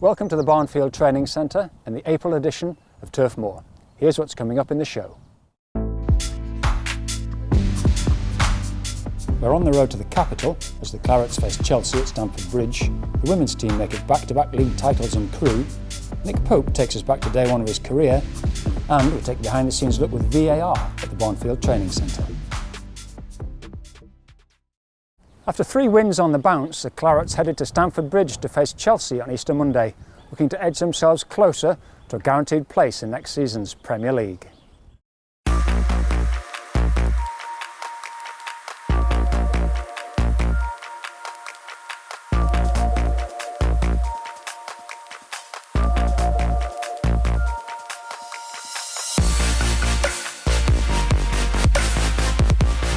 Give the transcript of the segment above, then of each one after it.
Welcome to the Barnfield Training Centre and the April edition of Turf Moor. Here's what's coming up in the show. We're on the road to the capital as the Clarets face Chelsea at Stamford Bridge. The women's team make it back-to-back league titles and crew. Nick Pope takes us back to day one of his career, and we take a behind-the-scenes look with VAR at the Barnfield Training Centre. After 3 wins on the bounce, the Clarets headed to Stamford Bridge to face Chelsea on Easter Monday, looking to edge themselves closer to a guaranteed place in next season's Premier League.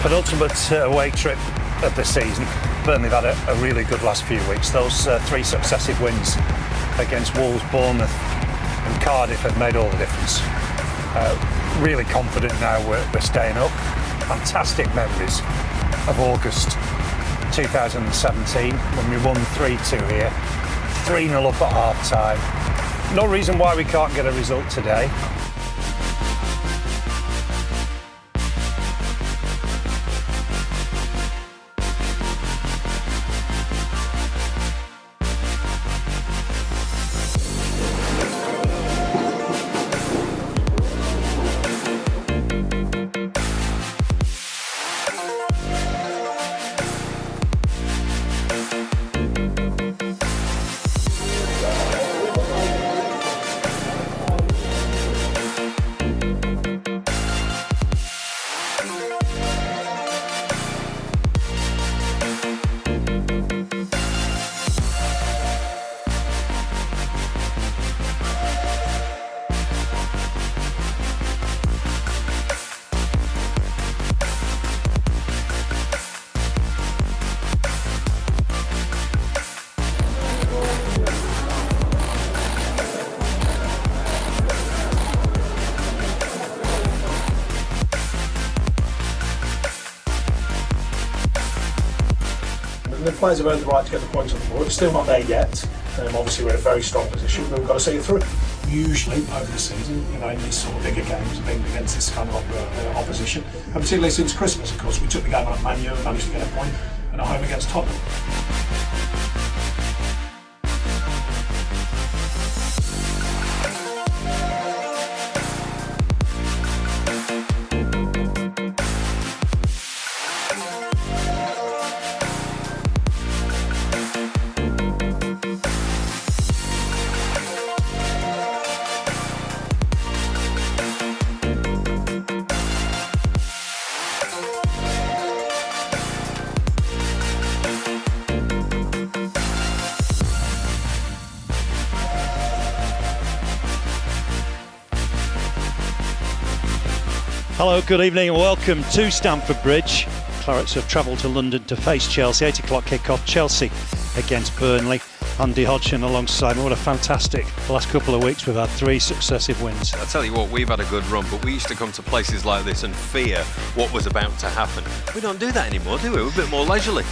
Penultimate away trip of the season. Burnley have had a really good last few weeks. Those 3 successive wins against Wolves, Bournemouth and Cardiff have made all the difference. Really confident now we're staying up. Fantastic memories of August 2017 when we won 3-2 here, 3-0 up at half time. No reason why we can't get a result today. The players have earned the right to get the points on the board. It's still not there yet. Obviously, we're in a very strong position, but we've got to see it through. Usually, over the season, in these sort of bigger games, being against this kind of opposition, and particularly since Christmas, of course, we took the game on at Man U and managed to get a point, and at home against Tottenham. Hello, good evening and welcome to Stamford Bridge. Clarets have travelled to London to face Chelsea. 8 o'clock kick-off, Chelsea against Burnley. Andy Hodgson alongside me. What a fantastic last couple of weeks. We've had 3 successive wins. I tell you what, we've had a good run, but we used to come to places like this and fear what was about to happen. We don't do that anymore, do we? We're a bit more leisurely.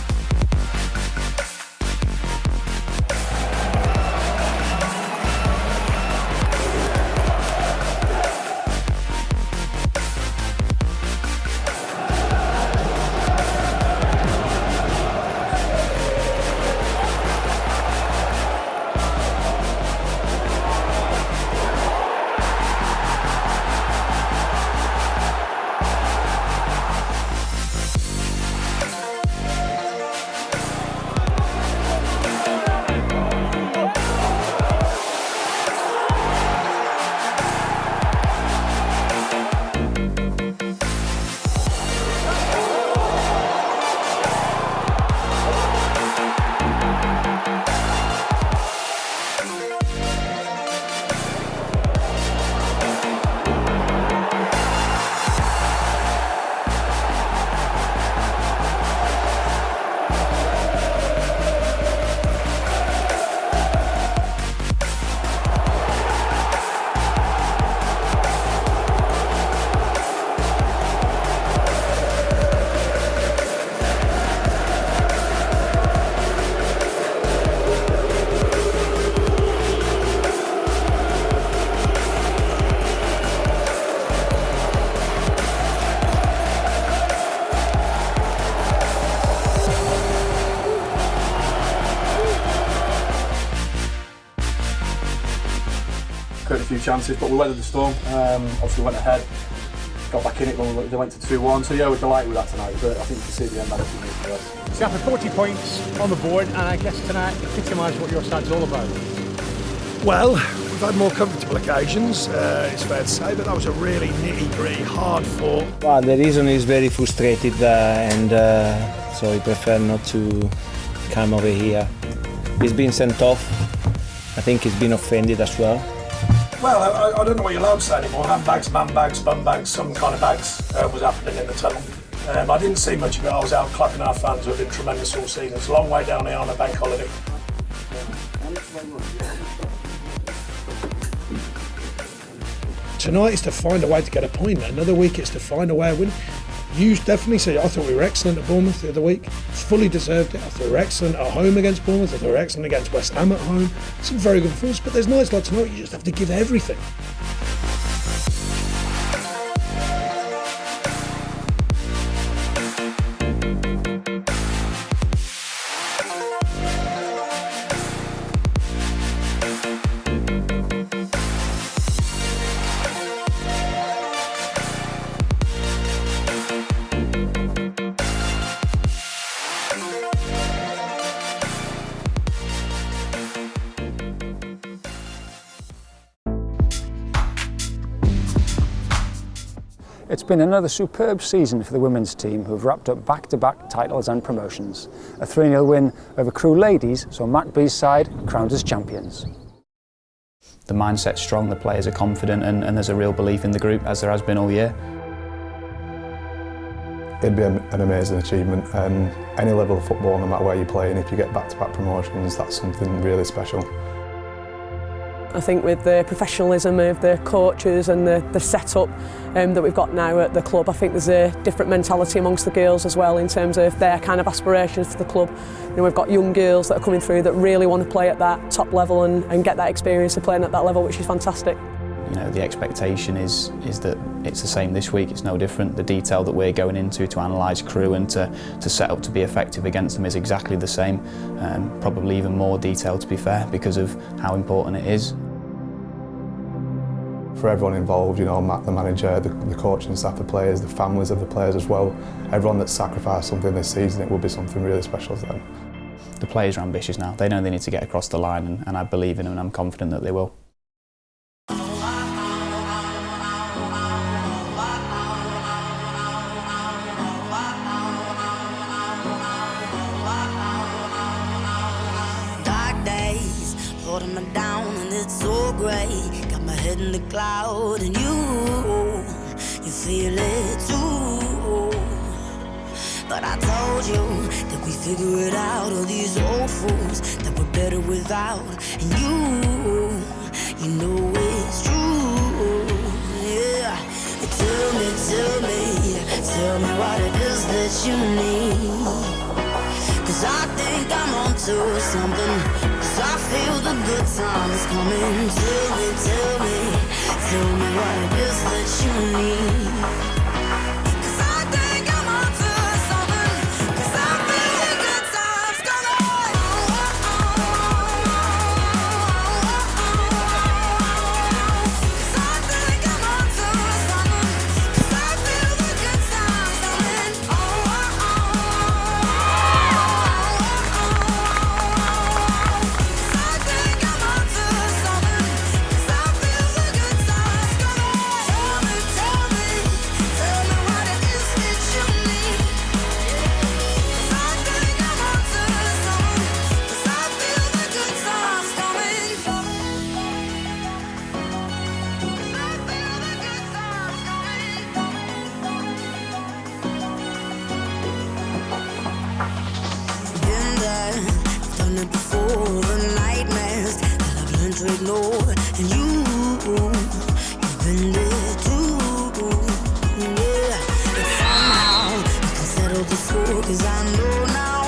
chances, but we weathered the storm. Obviously went ahead, got back in it when they went to 2-1. So yeah, we're delighted with that tonight. But I think you can see the end of it. So after 40 points on the board, and I guess tonight epitomised what your side's all about. Well, we've had more comfortable occasions, it's fair to say, but that was a really nitty-gritty, hard-fought. Well, the reason is very frustrated and so I prefer not to come over here. He's been sent off. I think he's been offended as well. Well, I don't know what you're allowed to say anymore. Handbags, man bags, bum bags, some kind of bags was happening in the tunnel. I didn't see much of it. I was out clapping our fans who have been tremendous all season. It's a long way down here on a bank holiday. Tonight is to find a way to get a point. Another week it's to find a way of winning. You definitely see, I thought we were excellent at Bournemouth the other week. Fully deserved it. I thought we were excellent at home against Bournemouth. I thought we were excellent against West Ham at home. Some very good performances, but there's nights like tonight you just have to give everything. It's been another superb season for the women's team, who have wrapped up back-to-back titles and promotions. A 3-0 win over Crewe ladies, so Matt B's side crowned as champions. The mindset's strong, the players are confident, and there's a real belief in the group, as there has been all year. It'd be an amazing achievement, and any level of football, no matter where you play, and if you get back-to-back promotions, that's something really special. I think with the professionalism of the coaches and the setup that we've got now at the club, I think there's a different mentality amongst the girls as well in terms of their kind of aspirations for the club. You know, we've got young girls that are coming through that really want to play at that top level and get that experience of playing at that level, which is fantastic. You know, the expectation is that it's the same this week, it's no different. The detail that we're going into to analyse Crewe and to set up to be effective against them is exactly the same. Probably even more detail, to be fair, because of how important it is. For everyone involved, you know, Matt, the manager, the coaching staff, the players, the families of the players as well, everyone that's sacrificed something this season, it will be something really special to them. The players are ambitious now. They know they need to get across the line, and I believe in them, and I'm confident that they will. Dark days, holding me down, and it's so grey. Got my head in the cloud, and you feel it too. But I told you that we figure it out, all these old fools that we're better without. And you know it's true. Yeah. Tell me what it is that you need. 'Cause I think I'm onto something. 'Cause I feel the good times coming. Tell me what it is that you need. 'Cause I think I'm onto something. 'Cause I feel the good times coming. 'Cause I think I'm onto something. 'Cause I feel the good times coming. To ignore, and you've been there too. Yeah, but somehow you can settle the score. 'Cause I know now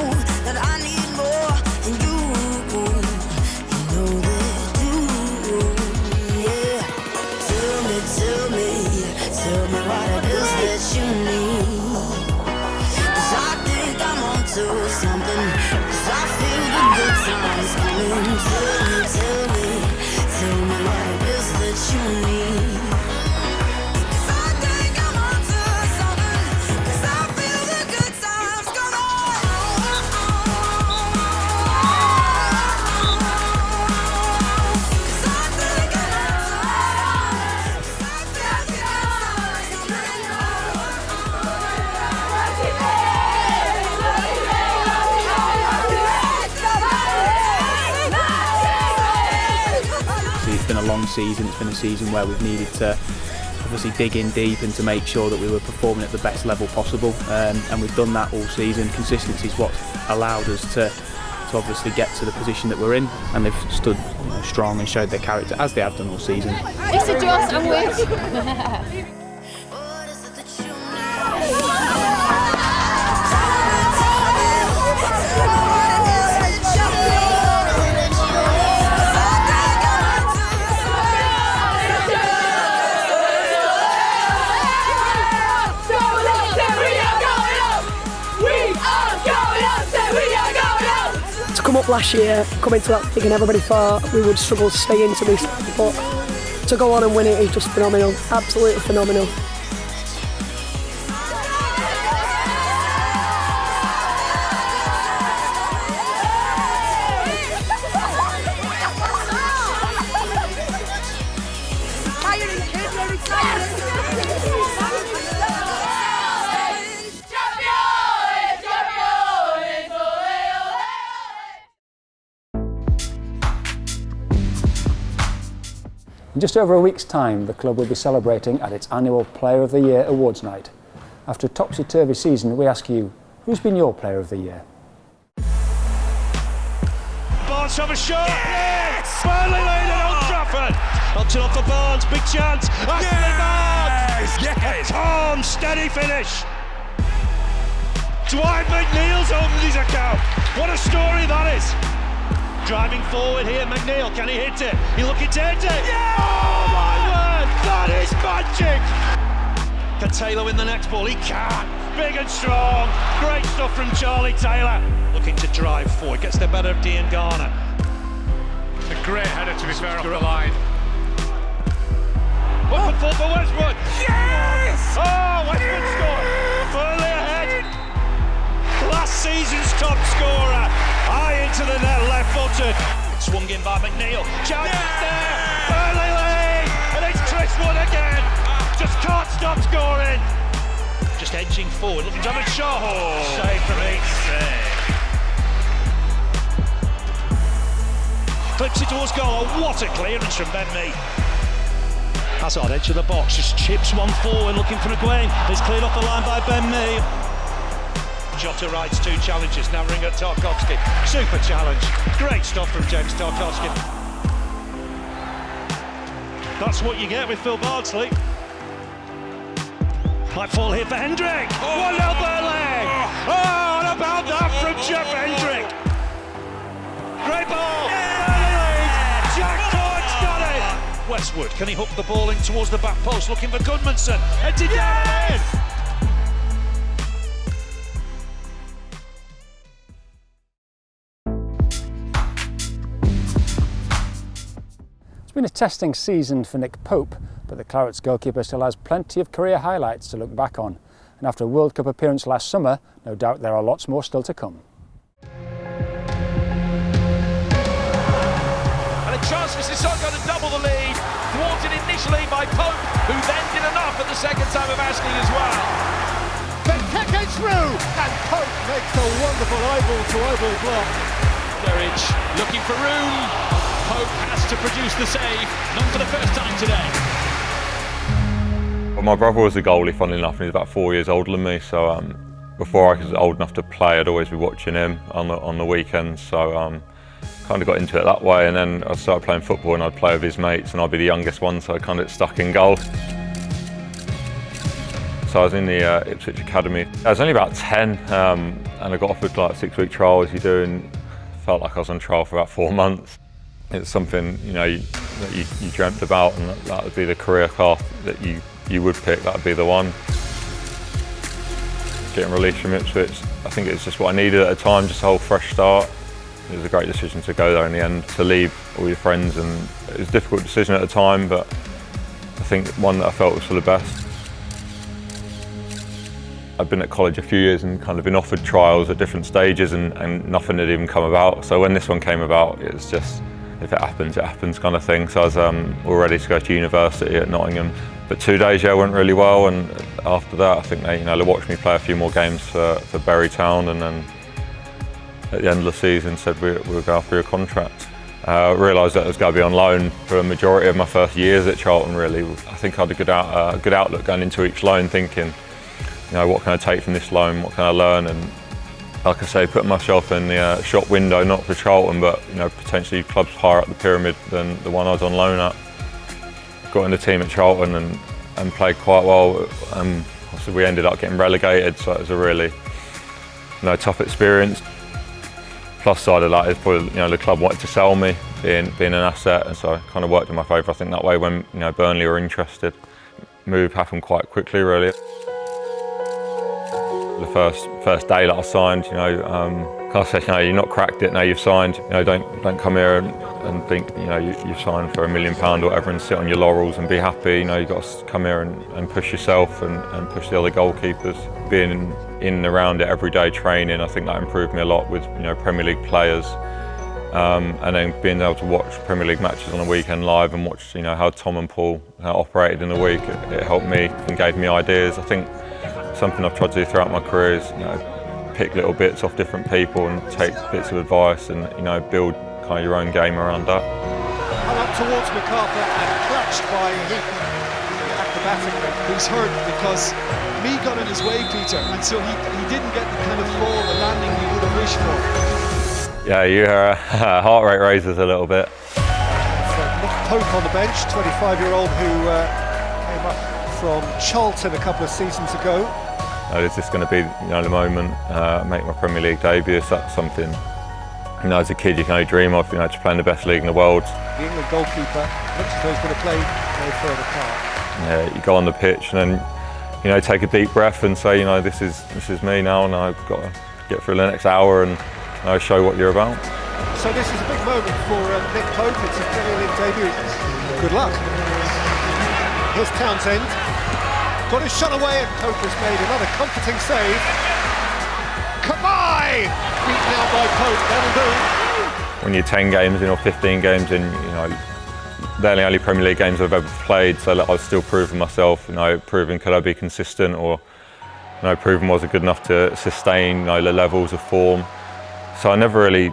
that I need more, and you know that too. Yeah, tell me what it is that you need. 'Cause I think I'm onto something. 'Cause I feel the good times coming. Tell me what been a long season. It's been a season where we've needed to obviously dig in deep and to make sure that we were performing at the best level possible, and we've done that all season. Consistency is what's allowed us to obviously get to the position that we're in, and they've stood strong and showed their character as they have done all season. It's a Joss and Wish. To come up last year, come into that league, and everybody thought we would struggle to stay into this, but to go on and win it is just phenomenal, absolutely phenomenal. In just over a week's time, the club will be celebrating at its annual Player of the Year awards night. After a topsy-turvy season, we ask you, who's been your Player of the Year? Barnes have a shot! Yes! Burnley lead at Old Trafford! Knocked it off for Barnes, big chance! Ashley Barnes! Yes! A calm, steady finish! Dwight McNeil's opened his account! What a story that is! Driving forward here, McNeil, can he hit it? He looking to hit it! Yeah! Oh my word, that is magic! Can Taylor win the next ball? He can! Big and strong, great stuff from Charlie Taylor. Looking to drive forward, gets the better of Dean Garner. It's a great header to be fair off the line. What for Westwood? Yes! Oh, Westwood scored! Burnley ahead! Last season's top scorer! High into the net, left-footed. Swung in by McNeil. Chance there. Burnley lead, and it's Chris Wood again. Just can't stop scoring. Just edging forward, looking to have a shot. Oh, save from me. Clips it towards goal. Oh, what a clearance from Ben Mee. Hazard, edge of the box, just chips one forward, looking for Aguain. It's cleared off the line by Ben Mee. Jota rides two challenges, now ring at Tarkowski. Super challenge. Great stuff from James Tarkowski. That's what you get with Phil Bardsley. Might fall here for Hendrick. 1-0 Burnley. Oh, and about that from Jeff Hendrick. Great ball. Yeah. Jack Cork's got it. Westwood, can he hook the ball in towards the back post, looking for Goodmanson. Headed down and in. It's been a testing season for Nick Pope, but the Clarets goalkeeper still has plenty of career highlights to look back on. And after a World Cup appearance last summer, no doubt there are lots more still to come. And a chance for Sissoko to double the lead, thwarted initially by Pope, who then did enough at the second time of asking as well. Benteke through, and Pope makes a wonderful eyeball-to-eyeball block. Sturridge looking for room. Pope has to produce the save, not for the first time today. Well, my brother was a goalie, funnily enough, and he's about 4 years older than me, so before I was old enough to play, I'd always be watching him on the weekends, so kind of got into it that way, and then I started playing football and I'd play with his mates, and I'd be the youngest one, so I kind of stuck in goal. So I was in the Ipswich Academy. I was only about 10, and I got offered like a 6-week trial, as you do, and felt like I was on trial for about 4 months. It's something that you dreamt about, and that would be the career path that you would pick. That would be the one. Getting released from Ipswich, I think it's just what I needed at the time, just a whole fresh start. It was a great decision to go there in the end, to leave all your friends, and it was a difficult decision at the time, but I think one that I felt was for the best. I'd been at college a few years and kind of been offered trials at different stages, and nothing had even come about. So when this one came about, it was just, if it happens kind of thing. So I was all ready to go to university at Nottingham. But 2 days, went really well, and after that, I think they watched me play a few more games for Bury Town, and then at the end of the season said we were going for your contract. Realised that I was going to be on loan for a majority of my first years at Charlton. Really, I think I had a good outlook going into each loan, thinking, you know, what can I take from this loan, what can I learn, and like I say, putting myself in the shop window, not for Charlton, but you know, potentially clubs higher up the pyramid than the one I was on loan at. Got in the team at Charlton and played quite well. So we ended up getting relegated, so it was a really tough experience. Plus side of that is probably the club wanted to sell me, being an asset, and so it kind of worked in my favour. I think that way when Burnley were interested, move happened quite quickly really. The first day that I signed, I said, you're not cracked it now. You've signed. Don't come here and think you've signed for £1 million or whatever and sit on your laurels and be happy. You've got to come here and push yourself and push the other goalkeepers. Being in and around it every day training, I think that improved me a lot with Premier League players. And then being able to watch Premier League matches on a weekend live and watch how Tom and Paul operated in the week, it helped me and gave me ideas. I think something I've tried to do throughout my career is pick little bits off different people and take bits of advice and build kind of your own game around that. And up towards MacArthur and clutched by Heaton acrobatically. He's hurt because me got in his way, Peter, and so he didn't get the kind of fall, the landing he would have wished for. Yeah, your heart rate raises a little bit. Nick Pope on the bench, 25-year-old who came up from Charlton a couple of seasons ago. Is this going to be the moment, make my Premier League debut? So that's something as a kid you can only dream of, to play in the best league in the world. The England goalkeeper looks as though he's going to play no further part. Yeah, you go on the pitch and then take a deep breath and say, this is me now, and I've got to get through the next hour and show what you're about. So this is a big moment for Nick Pope. It's a Premier League debut. Good luck. Here's Townsend. Got his shot away and Pope has made another comforting save. Kamai! Beat now by Pope, that'll do. When you're 10 games in or 15 games in, they're the only Premier League games I've ever played, so I was still proving myself, proving could I be consistent, or proving was it good enough to sustain the levels of form. So I never really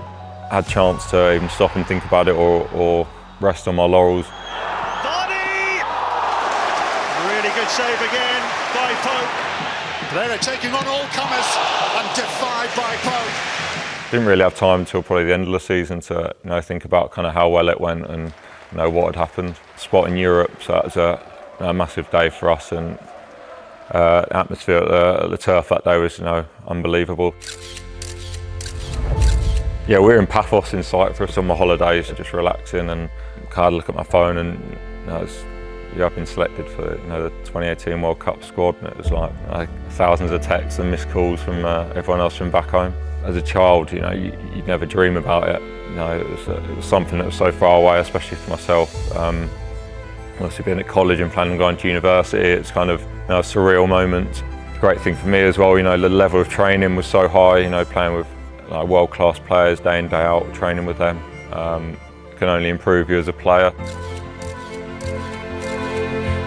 had a chance to even stop and think about it or rest on my laurels. Really good save again by Pope. They're taking on all comers and defied by Pope. Didn't really have time until probably the end of the season to think about kind of how well it went and what had happened. Spot in Europe, so that was a massive day for us, and atmosphere at the turf that day was unbelievable. Yeah, we were in Paphos in Cyprus on my holidays, just relaxing, and I had a look at my phone and I've been selected for the 2018 World Cup squad, and it was like thousands of texts and missed calls from everyone else from back home. As a child, you'd never dream about it. It was something that was so far away, especially for myself. Obviously being at college and planning on going to university, it's kind of a surreal moment. Great thing for me as well, the level of training was so high, playing with world-class players day in, day out, training with them. Can only improve you as a player.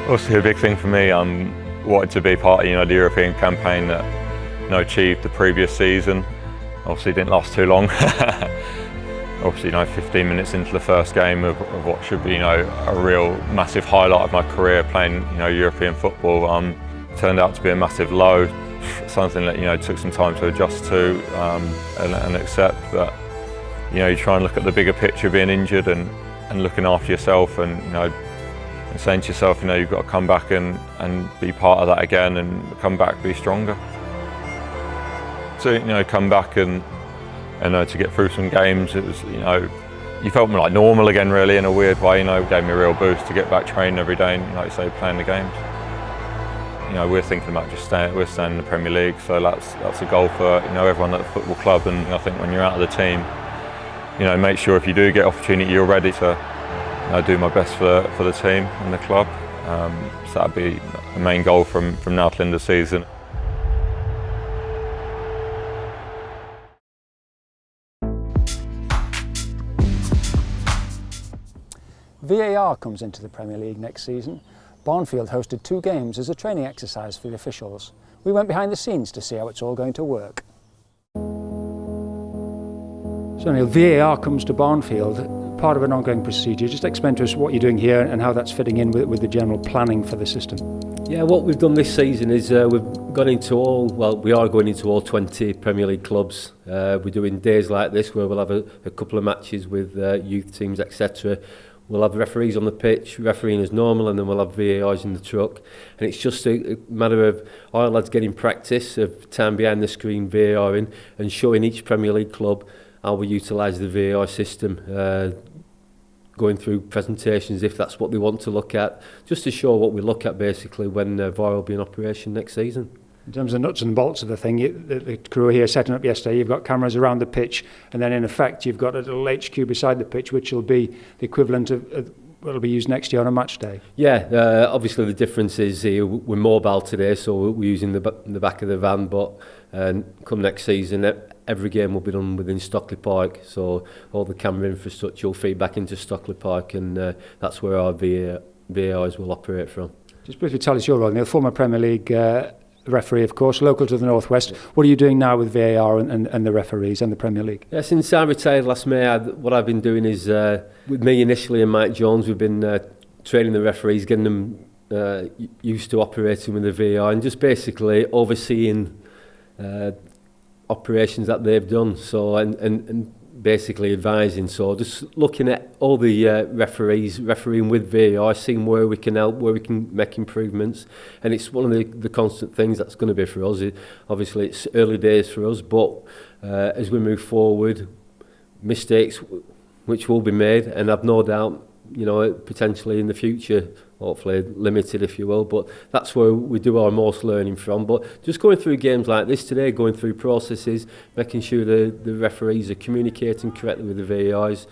Also a big thing for me, wanted to be part of the European campaign that achieved the previous season. Obviously didn't last too long. Obviously 15 minutes into the first game of what should be a real massive highlight of my career, playing European football, turned out to be a massive low. Something that took some time to adjust to and accept. But you try and look at the bigger picture, being injured and looking after yourself, and and saying to yourself, you've got to come back and be part of that again, and come back, be stronger. So come back and to get through some games, it was you felt like normal again, really, in a weird way. It gave me a real boost to get back training every day and, like you say, playing the games. We're thinking about we're staying in the Premier League, so that's a goal for everyone at the football club. And I think when you're out of the team, make sure if you do get opportunity, you're ready to do my best for the team and the club. So that'd be the main goal from now till the end of the season. VAR comes into the Premier League next season. Barnfield hosted 2 games as a training exercise for the officials. We went behind the scenes to see how it's all going to work. So Neil, VAR comes to Barnfield. part of an ongoing procedure. Just explain to us what you're doing here and how that's fitting in with the general planning for the system. Yeah, what we've done this season is we are going into all 20 Premier League clubs. We're doing days like this where we'll have a couple of matches with youth teams, etc. We'll have referees on the pitch, refereeing as normal, and then we'll have VARs in the truck. And it's just a matter of our lads getting practice of time behind the screen, VARing, and showing each Premier League club how we utilise the VAR system, going through presentations if that's what they want to look at, just to show what we look at basically when VAR will be in operation next season. In terms of the nuts and bolts of the thing, the crew here setting up yesterday, you've got cameras around the pitch, and then in effect you've got a little HQ beside the pitch, which will be the equivalent of what will be used next year on a match day. Yeah, obviously the difference is here we're mobile today, so we're using the back of the van, but come next season, every game will be done within Stockley Park, so all the camera infrastructure will feed back into Stockley Park, and that's where our VARs will operate from. Just briefly tell us your role. You're a former Premier League referee, of course, local to the Northwest. What are you doing now with VAR and the referees and the Premier League? Yeah, since I retired last May, what I've been doing is, with me initially and Mike Jones, we've been training the referees, getting them used to operating with the VAR, and just basically overseeing operations that they've done. So and basically advising. So just looking at all the referees refereeing with VAR, seeing where we can help, where we can make improvements, and it's one of the constant things that's going to be for us. Obviously it's early days for us, but as we move forward, mistakes which will be made, and I've no doubt, you know, potentially in the future, hopefully limited if you will, but that's where we do our most learning from. But just going through games like this today, going through processes, making sure the referees are communicating correctly with the VARs,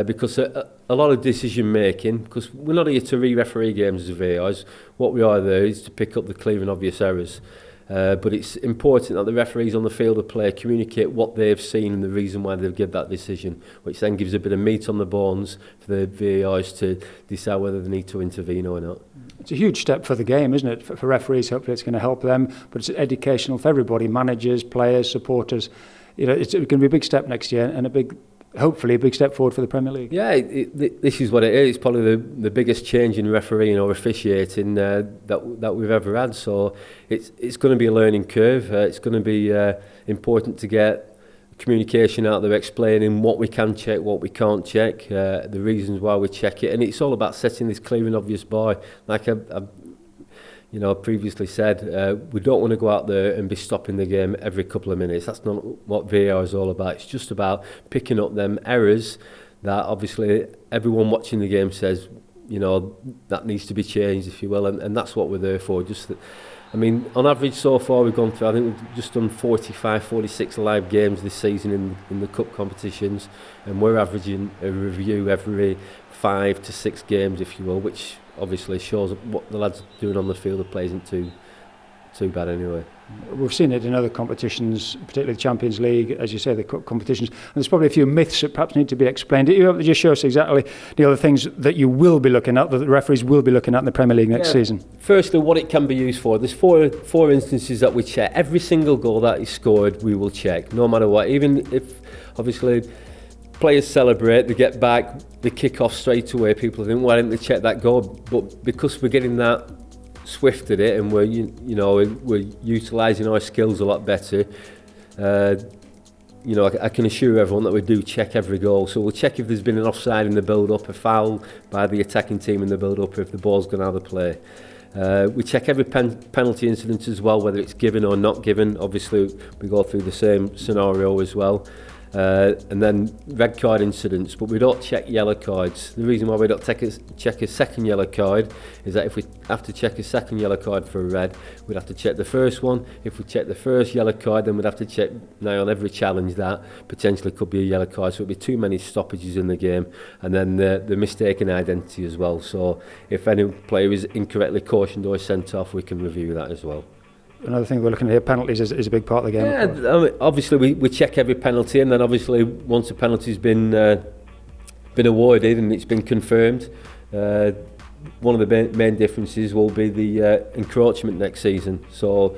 because a lot of decision making, because we're not here to re-referee games as VARs, what we are there is to pick up the clear and obvious errors. But it's important that the referees on the field of play communicate what they've seen and the reason why they've given that decision, which then gives a bit of meat on the bones for the VARs to decide whether they need to intervene or not. It's a huge step for the game, isn't it? For referees, hopefully it's going to help them, but it's educational for everybody, managers, players, supporters. You know, it's going to be a big step next year, and hopefully a big step forward for the Premier League. Yeah, this is what it is. It's probably the biggest change in refereeing or officiating that we've ever had. So it's going to be a learning curve. It's going to be important to get communication out there, explaining what we can check, what we can't check, the reasons why we check it, and it's all about setting this clear and obvious bar. Like I've previously said, we don't want to go out there and be stopping the game every couple of minutes. That's not what VAR is all about. It's just about picking up them errors that obviously everyone watching the game says, you know, that needs to be changed, if you will, and that's what we're there for. I mean, on average so far we've gone through, I think we've just done 45, 46 live games this season in the cup competitions, and we're averaging a review every 5 to 6 games, if you will, which obviously shows what the lads doing on the field of play isn't too bad anyway. We've seen it in other competitions, particularly the Champions League, as you say, the cup competitions. And there's probably a few myths that perhaps need to be explained. Are you able to just show us exactly the other things that you will be looking at, that the referees will be looking at in the Premier League next season? Firstly, what it can be used for. There's four instances that we check. Every single goal that is scored, we will check, no matter what. Even if, obviously, players celebrate, they get back, they kick off straight away. People think, why didn't they check that goal? But because we're getting that swift at it, and we're utilising our skills a lot better, I can assure everyone that we do check every goal. So we'll check if there's been an offside in the build-up, a foul by the attacking team in the build-up, if the ball's gone out of play. We check every penalty incident as well, whether it's given or not given. Obviously we go through the same scenario as well. And then red card incidents, but we don't check yellow cards. The reason why we don't check a second yellow card is that if we have to check a second yellow card for a red, we'd have to check the first one. If we check the first yellow card, then we'd have to check now on every challenge that potentially could be a yellow card, so it'd be too many stoppages in the game, and then the mistaken identity as well. So if any player is incorrectly cautioned or sent off, we can review that as well. Another thing we're looking at here, penalties is a big part of the game. Yeah, I mean, obviously we check every penalty, and then obviously once a penalty's been awarded and it's been confirmed, one of the main differences will be the encroachment next season. So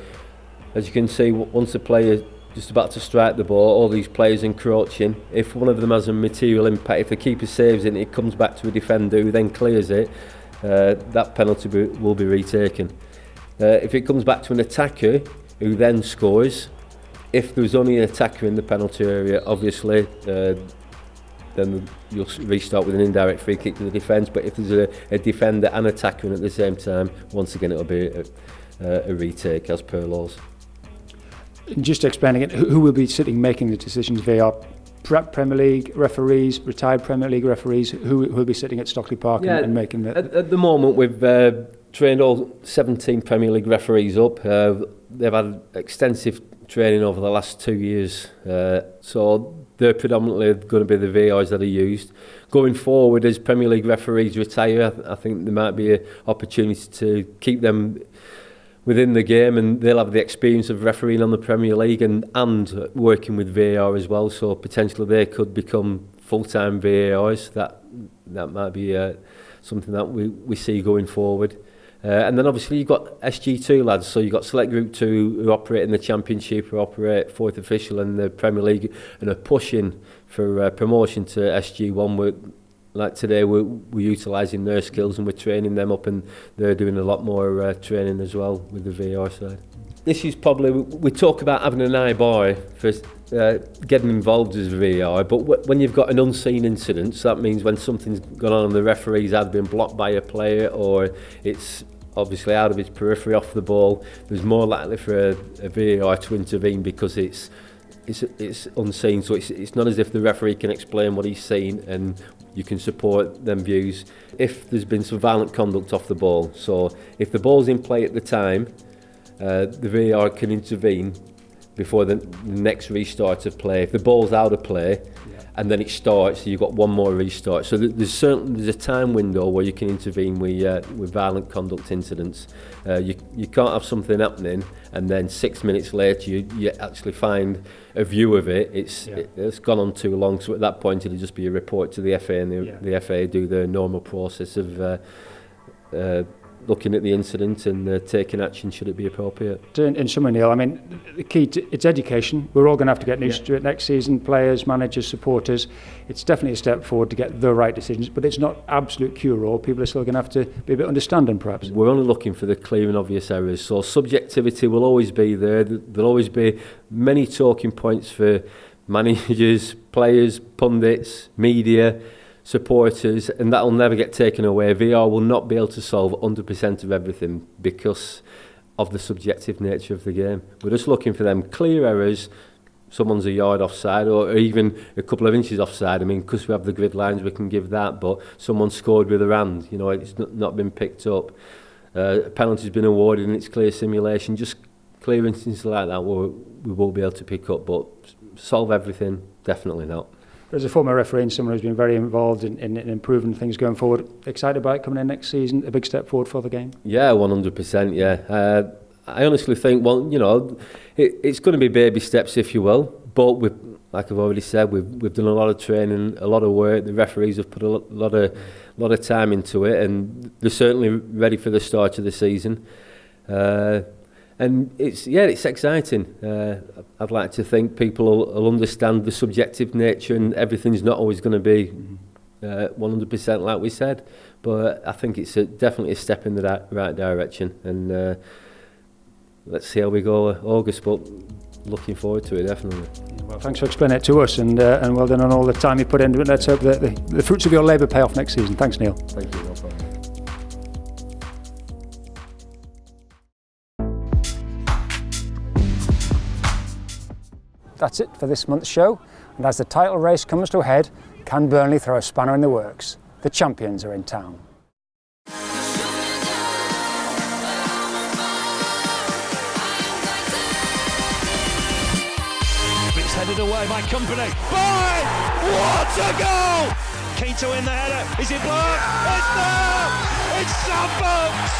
as you can see, once a player just about to strike the ball, all these players encroaching. If one of them has a material impact, if the keeper saves it and it comes back to a defender who then clears it, that penalty will be retaken. If it comes back to an attacker who then scores, if there's only an attacker in the penalty area, obviously then you'll restart with an indirect free kick to the defence. But if there's a defender and attacker in at the same time, once again it'll be a retake as per laws. Just to explain again, who will be sitting making the decisions? VAR, Premier League referees, retired Premier League referees, who will be sitting at Stockley Park and making the... At the moment we've trained all 17 Premier League referees up. They've had extensive training over the last 2 years, so they're predominantly going to be the VARs that are used. Going forward, as Premier League referees retire, I think there might be an opportunity to keep them within the game, and they'll have the experience of refereeing on the Premier League and working with VAR as well, so potentially they could become full-time VARs. That might be something that we see going forward. And then obviously you've got SG2 lads, so you've got Select Group 2 who operate in the Championship, who operate fourth official in the Premier League and are pushing for promotion to SG1. Like today, we're utilising their skills and we're training them up, and they're doing a lot more training as well with the VAR side. This is probably, we talk about having an eye bar for getting involved as VAR, but when you've got an unseen incident, so that means when something's gone on and the referee's either been blocked by a player or it's obviously out of his periphery off the ball, there's more likely for a VAR to intervene because it's unseen, so it's not as if the referee can explain what he's seen and you can support them views. If there's been some violent conduct off the ball, so if the ball's in play at the time, the VAR can intervene before the next restart of play. If the ball's out of play and then it starts, so you've got one more restart. So there's a time window where you can intervene with violent conduct incidents. You can't have something happening and then 6 minutes later you actually find a view of it. It's gone on too long, so at that point it'll just be a report to the FA, and the FA do the normal process of looking at the incident and taking action should it be appropriate. In summary, Neil, I mean, the key it's education. We're all going to have to get used to it next season, players, managers, supporters. It's definitely a step forward to get the right decisions, but it's not absolute cure-all. People are still going to have to be a bit understanding, perhaps. We're only looking for the clear and obvious errors, so subjectivity will always be there. There'll always be many talking points for managers, players, pundits, media, supporters, and that will never get taken away. VAR will not be able to solve 100% of everything because of the subjective nature of the game. We're just looking for them clear errors. Someone's a yard offside or even a couple of inches offside. I mean, because we have the grid lines, we can give that, but someone scored with a hand, you know, it's not been picked up. A penalty's been awarded and it's clear simulation. Just clear instances like that we will be able to pick up, but solve everything, definitely not. As a former referee and someone who's been very involved in improving things going forward, excited about it coming in next season, a big step forward for the game? Yeah, 100%, yeah. I honestly think, well, you know, it's going to be baby steps, if you will, but like I've already said, we've done a lot of training, a lot of work. The referees have put a lot of time into it, and they're certainly ready for the start of the season. And it's exciting. I'd like to think people will understand the subjective nature, and everything's not always going to be 100% like we said. But I think it's definitely a step in the right direction. And let's see how we go August. But looking forward to it, definitely. Well, thanks for explaining it to us, and well done on all the time you put into it. Let's hope that the fruits of your labour pay off next season. Thanks, Neil. Thank you. No problem. That's it for this month's show, and as the title race comes to a head, can Burnley throw a spanner in the works? The champions are in town. It's headed away by Company. Boy! What a goal! Keen to win the header. Is it blocked? It's there! It's Sam Boats!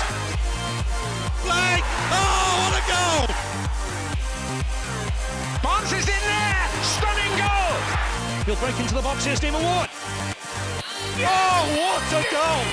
Play! Oh, what a goal! Barnes is in there! Stunning goal! He'll break into the box here, Stephen Ward. Oh, what a goal!